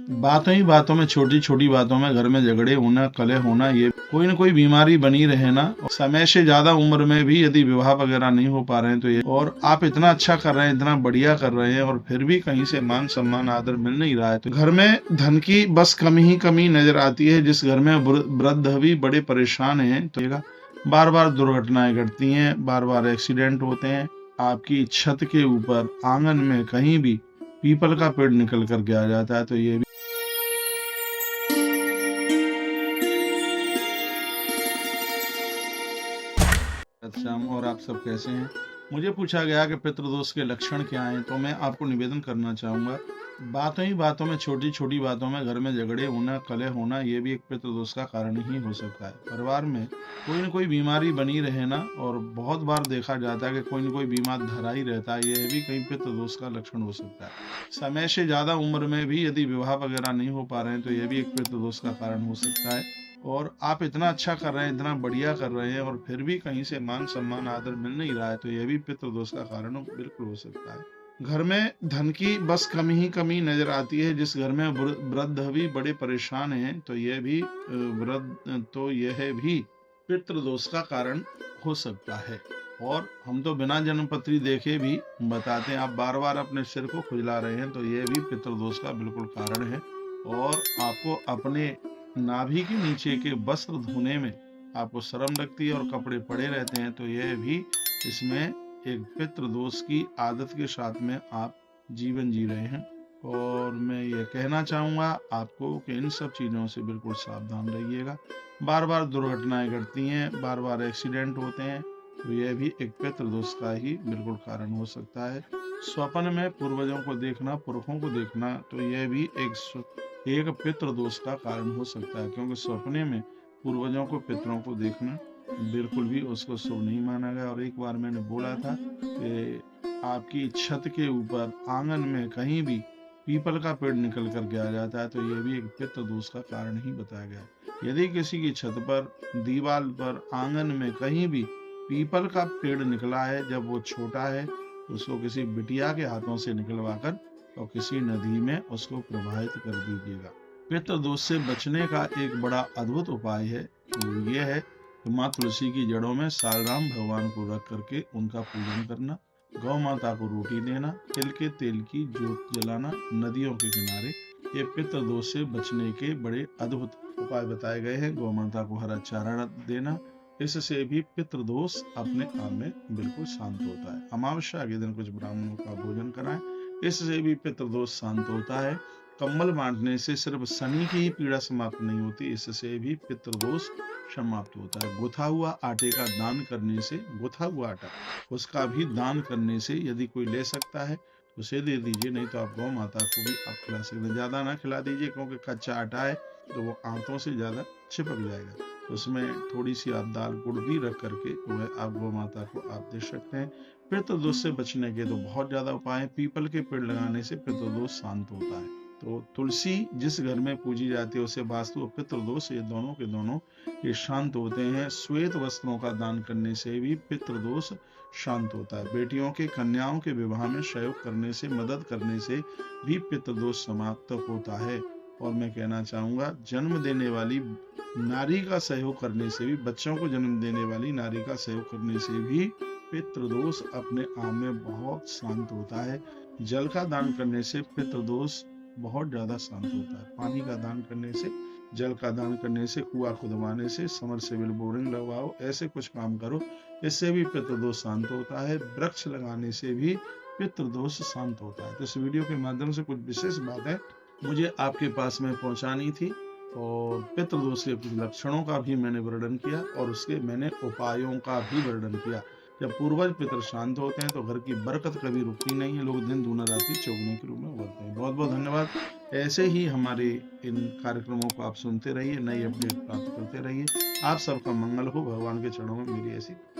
बातों ही बातों में, छोटी छोटी बातों में घर में झगड़े होना, कलह होना, ये कोई न कोई बीमारी बनी रहे ना। समय से ज्यादा उम्र में भी यदि विवाह वगैरह नहीं हो पा रहे हैं तो ये, और आप इतना अच्छा कर रहे हैं, इतना बढ़िया कर रहे हैं, और फिर भी कहीं से मान सम्मान आदर मिल नहीं रहा है, तो घर में धन की बस कमी ही कमी नजर आती है। जिस घर में वृद्ध भी बड़े परेशान हैं, तो बार बार दुर्घटनाएं घटती हैं, बार बार एक्सीडेंट होते हैं। आपकी छत के ऊपर, आंगन में कहीं भी पीपल का पेड़ निकल कर के आ जाता है, तो ये भी। श्याम, और आप सब कैसे हैं? मुझे पूछा गया कि पितृदोष के लक्षण क्या हैं, तो मैं आपको निवेदन करना चाहूंगा। बातों ही बातों में, छोटी छोटी बातों में घर में झगड़े होना, कलह होना, ये भी एक पितृदोष का कारण ही हो सकता है। परिवार में कोई न कोई बीमारी बनी रहे ना, और बहुत बार देखा जाता है कि कोई न कोई बीमार धरा ही रहता है, यह भी कहीं पितृदोष का लक्षण हो सकता है। समय से ज्यादा उम्र में भी यदि विवाह वगैरह नहीं हो पा रहे हैं, तो यह भी एक पितृदोष का कारण हो सकता है। और आप इतना अच्छा कर रहे हैं, इतना बढ़िया कर रहे हैं, और फिर भी कहीं से मान सम्मान आदर मिल नहीं रहा है, तो यह भी पितृदोष का कारण बिल्कुल हो सकता है। घर में धन की बस कमी ही कमी नजर आती है। जिस घर में वृद्ध भी बड़े परेशान हैं, तो यह भी पितृदोष का कारण हो सकता है। और हम तो बिना जन्म पत्री देखे भी बताते हैं, आप बार बार अपने सिर को खुजला रहे हैं, तो यह भी पितृदोष का बिल्कुल कारण है। और आपको अपने नाभि के नीचे के वस्त्र धोने में आपको शर्म लगती है और कपड़े पड़े रहते हैं, तो यह भी इसमें एक पितृदोष की आदत के साथ में आप जीवन जी रहे हैं। और मैं ये कहना चाहूँगा आपको कि इन सब चीज़ों से बिल्कुल सावधान रहिएगा। बार बार दुर्घटनाएं घटती हैं, बार बार एक्सीडेंट होते हैं, तो यह भी एक पितृदोष का ही बिल्कुल कारण हो सकता है। स्वप्न में पूर्वजों को देखना, पुरखों को देखना, तो यह भी एक पितृदोष का कारण हो सकता है, क्योंकि सपने में पूर्वजों को, पितरों को देखना बिल्कुल भी उसको शुभ नहीं माना गया। और एक बार मैंने बोला था कि आपकी छत के ऊपर, आंगन में कहीं भी पीपल का पेड़ निकल कर के आ जाता है, तो यह भी एक पितृदोष का कारण ही बताया गया है। यदि किसी की छत पर, दीवार पर, आंगन में कहीं भी पीपल का पेड़ निकला है, जब वो छोटा है, उसको किसी बिटिया के हाथों से निकलवाकर और किसी नदी में उसको प्रवाहित कर दीजिएगा। पितृदोष से बचने का एक बड़ा अद्भुत उपाय है, वो ये है कि माँ तुलसी की जड़ों में सालराम भगवान को रख करके उनका पूजन करना, गौ माता को रोटी देना, तिल के तेल की जोत जलाना नदियों के किनारे, ये पितृदोष से बचने के बड़े अद्भुत उपाय बताए गए हैं। गौ माता को हरा चारा देना, इससे भी पितृदोष अपने आप में बिल्कुल शांत होता है। अमावस्या के दिन कुछ ब्राह्मणों का भोजन कराएं, इससे भी पितृदोष शांत होता है। कंबल बांटने से सिर्फ शनि की ही पीड़ा समाप्त नहीं होती, इससे भी पितृदोष समाप्त होता है। गुथा हुआ आटे का दान करने से, गुथा हुआ आटा उसका भी दान करने से यदि कोई ले सकता है तो उसे दे दीजिए, नहीं तो आप गौ माता को भी आप खिला सकते हैं। ज्यादा ना खिला दीजिए, क्योंकि कच्चा आटा है तो वो आंतों से ज्यादा चिपक जाएगा, तो उसमें थोड़ी सी आप दाल गुड़ भी रख करके वह आप गौ माता को आप दे सकते हैं। पितृदोष से बचने के तो बहुत ज्यादा उपाय हैं। पीपल के पेड़ लगाने से पितृदोष शांत होता है। तो तुलसी जिस घर में पूजी जाती है उसे वास्तु और पितृदोष, ये दोनों के दोनों ये शांत होते हैं। श्वेत वस्त्रों का दान करने से भी पितृदोष शांत होता है। बेटियों के, कन्याओं के विवाह में सहयोग करने से, मदद करने से भी पितृदोष समाप्त होता है। और मैं कहना चाहूंगा, जन्म देने वाली नारी का सहयोग करने से भी, बच्चों को जन्म देने वाली नारी का सहयोग करने से भी पितृदोष अपने आप में बहुत शांत होता है। जल का दान करने से पितृदोष बहुत ज्यादा शांत होता है। पानी का दान करने से, जल का दान करने से, कुआं खुदवाने से, समरसेबल बोरिंग लगवाओ, ऐसे कुछ काम करो, इससे भी पितृदोष शांत होता है। वृक्ष लगाने से भी पितृदोष शांत होता है। तो इस वीडियो के माध्यम से कुछ विशेष बातें मुझे आपके पास में पहुंचानी थी, और पितृदोष के कुछ लक्षणों का भी मैंने वर्णन किया, और उसके मैंने उपायों का भी वर्णन किया। जब पूर्वज पितर शांत होते हैं तो घर की बरकत कभी रुकती नहीं है, लोग दिन दूना रात्रि चौगुने के रूप में उभरते हैं। बहुत बहुत धन्यवाद। ऐसे ही हमारे इन कार्यक्रमों को आप सुनते रहिए, नई अपडेट प्राप्त करते रहिए। आप सबका मंगल हो, भगवान के चरणों में मेरी ऐसी